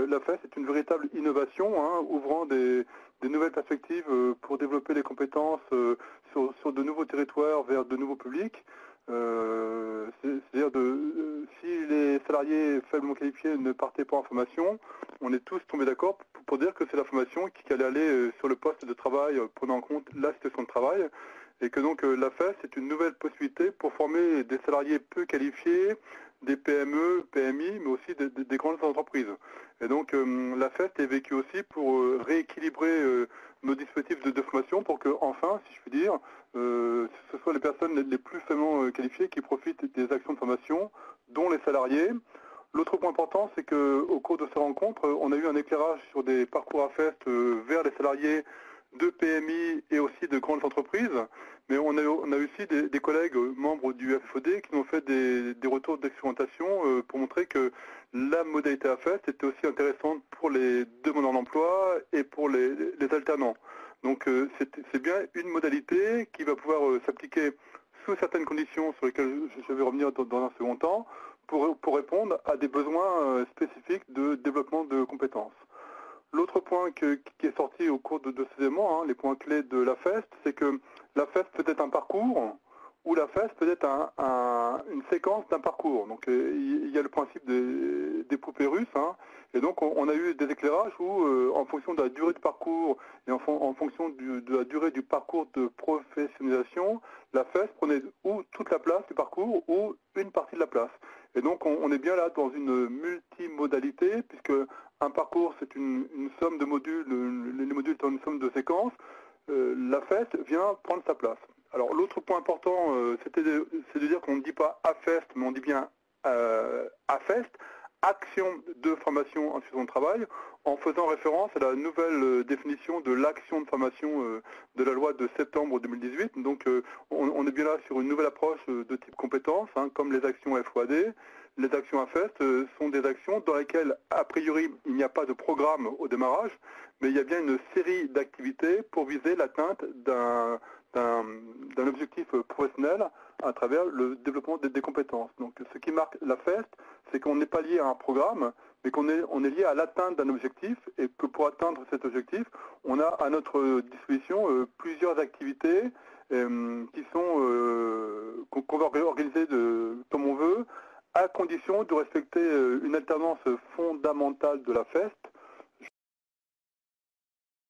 La FEST est une véritable innovation, ouvrant des nouvelles perspectives pour développer les compétences sur de nouveaux territoires vers de nouveaux publics. C'est-à-dire si les salariés faiblement qualifiés ne partaient pas en formation, on est tous tombés d'accord pour dire que c'est la formation qui allait aller sur le poste de travail, prenant en compte la situation de travail, et que donc la FEST est une nouvelle possibilité pour former des salariés peu qualifiés, des PME, PMI, mais aussi des grandes entreprises. Et donc la FEST est vécue aussi pour rééquilibrer nos dispositifs de formation pour que, enfin, si je puis dire, ce soit les personnes les plus faiblement qualifiées qui profitent des actions de formation, dont les salariés. L'autre point important, c'est qu'au cours de ces rencontres, on a eu un éclairage sur des parcours à FEST vers les salariés de PMI et aussi de grandes entreprises, mais on a aussi des collègues membres du FFOD qui nous ont fait des retours d'expérimentation pour montrer que la modalité à FEST était aussi intéressante pour les demandeurs d'emploi et pour les alternants. Donc c'est bien une modalité qui va pouvoir s'appliquer sous certaines conditions sur lesquelles je vais revenir dans un second temps pour répondre à des besoins spécifiques de développement de compétences. L'autre point qui est sorti au cours de ces éléments, les points clés de la FEST, c'est que la FEST peut être un parcours ou la FEST peut être une séquence d'un parcours. Donc il y a le principe des poupées russes, et donc on a eu des éclairages où, en fonction de la durée du parcours et en fonction de la durée du parcours de professionnalisation, la FEST prenait ou toute la place du parcours ou une partie de la place. Et donc on est bien là dans une multimodalité, puisque un parcours c'est une somme de modules, les modules sont une somme de séquences, la FEST vient prendre sa place. Alors l'autre point important, c'est de dire qu'on ne dit pas AFEST, mais on dit bien AFEST, action de formation en situation de travail, en faisant référence à la nouvelle définition de l'action de formation de la loi de septembre 2018. Donc on est bien là sur une nouvelle approche de type compétences, comme les actions FOAD. Les actions AFEST sont des actions dans lesquelles, a priori, il n'y a pas de programme au démarrage, mais il y a bien une série d'activités pour viser l'atteinte d'un objectif professionnel à travers le développement des compétences. Donc ce qui marque la FEST, c'est qu'on n'est pas lié à un programme, mais qu'on est lié à l'atteinte d'un objectif, et que pour atteindre cet objectif, on a à notre disposition plusieurs activités qui sont qu'on va organiser comme on veut, à condition de respecter une alternance fondamentale de la FEST,